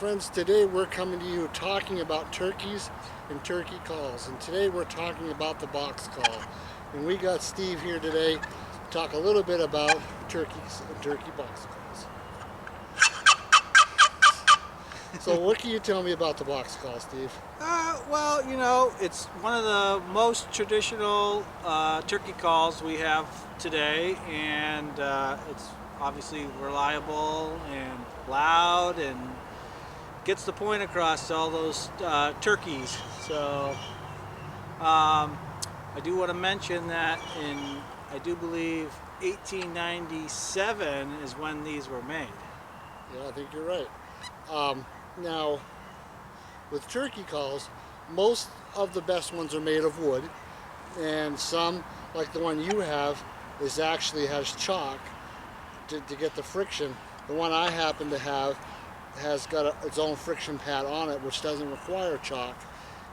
friends, today we're coming to you talking about turkeys and turkey calls, and today we're talking about the box call. And we got Steve here today to talk a little bit about turkeys and turkey box calls. So what can you tell me about the box call, Steve? Well, you know, it's one of the most traditional turkey calls we have today, and it's obviously reliable and loud and gets the point across to all those turkeys. So I do want to mention that I do believe 1897 is when these were made. Yeah, I think you're right. Now, with turkey calls, most of the best ones are made of wood, and some, like the one you have, actually has chalk to get the friction. The one I happen to have has got its own friction pad on it, which doesn't require chalk,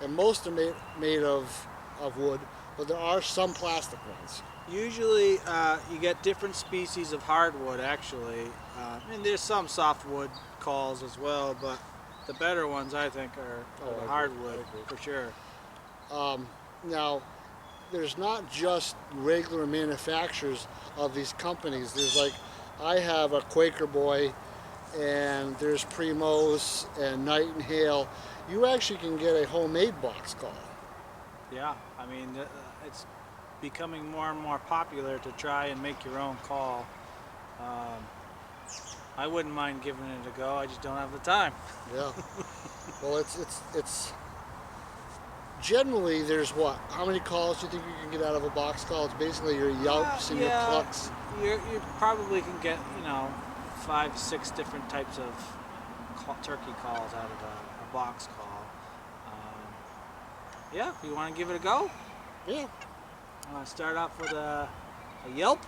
and most are made of wood, but there are some plastic ones. Usually you get different species of hardwood, actually. And there's some softwood calls as well, but the better ones, I think, are the hardwood for sure. Now, there's not just regular manufacturers of these companies. There's I have a Quakerboy, and there's Primos and Nightingale. You actually can get a homemade box call. Yeah, I mean, it's becoming more and more popular to try and make your own call. I wouldn't mind giving it a go. I just don't have the time. Yeah. Well, it's generally, there's what? How many calls do you think you can get out of a box call? It's basically your yelps and your clucks. You probably can get 5, 6 different types of turkey calls out of a box call. Yeah, if you want to give it a go. Yeah. Start off with a yelp.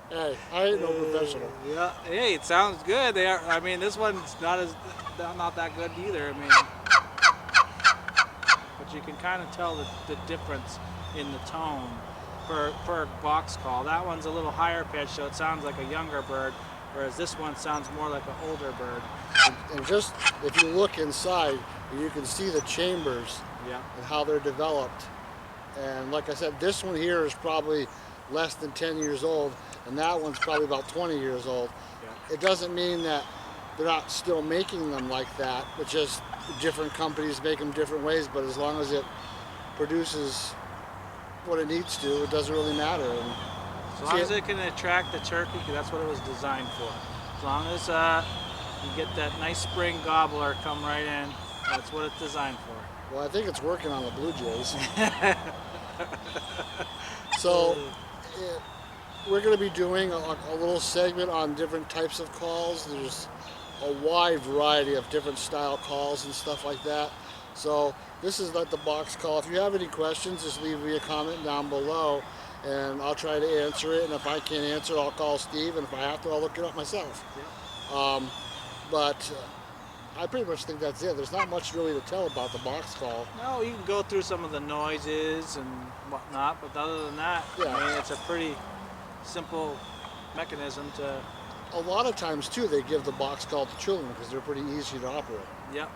Hey, I ain't no professional. Yeah. Hey, it sounds good. I mean, this one's not that good either. I mean, but you can kind of tell the difference in the tone per box call. That one's a little higher pitched, so it sounds like a younger bird, whereas this one sounds more like an older bird. And just if you look inside, you can see the chambers and how they're developed. And like I said, this one here is probably less than 10 years old, and that one's probably about 20 years old. Yeah. It doesn't mean that they're not still making them like that. It's just different companies make them different ways, but as long as it produces what it needs to, it doesn't really matter. And as long as it can attract the turkey, because that's what it was designed for. As long as you get that nice spring gobbler come right in, that's what it's designed for. Well, I think it's working on the Blue Jays. So we're going to be doing a little segment on different types of calls. There's a wide variety of different style calls and stuff like that. So this is like the box call. If you have any questions, just leave me a comment down below, and I'll try to answer it. And if I can't answer it, I'll call Steve, and if I have to, I'll look it up myself. Yeah. But I pretty much think that's it. There's not much really to tell about the box call. No, you can go through some of the noises and whatnot, but other than that, yeah. I mean, it's a pretty simple mechanism to... A lot of times, too, they give the box call to children because they're pretty easy to operate. Yeah,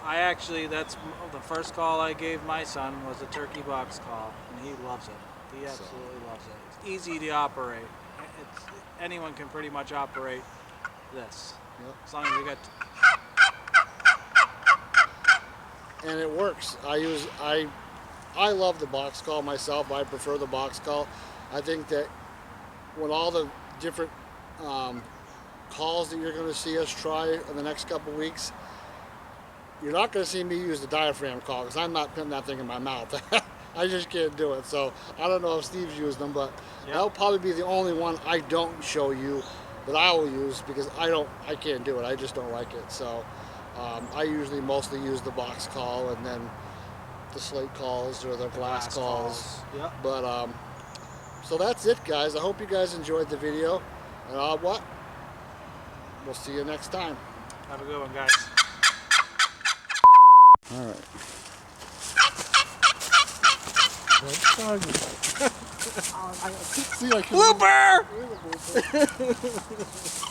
that's the first call I gave my son was a turkey box call, and he loves it. He absolutely loves it. It's easy to operate. Anyone can pretty much operate this. Yep. As long as you get... And it works. I love the box call myself. I prefer the box call. I think that when all the different calls that you're going to see us try in the next couple weeks, you're not going to see me use the diaphragm call because I'm not putting that thing in my mouth. I just can't do it. So I don't know if Steve's used them, but that'll probably be the only one I don't show you that I will use because I can't do it. I just don't like it. So I usually mostly use the box call and then the slate calls or the glass calls. Yep. But so that's it, guys. I hope you guys enjoyed the video. And we'll see you next time. Have a good one, guys. All right. See, I can Blooper! There's a blooper.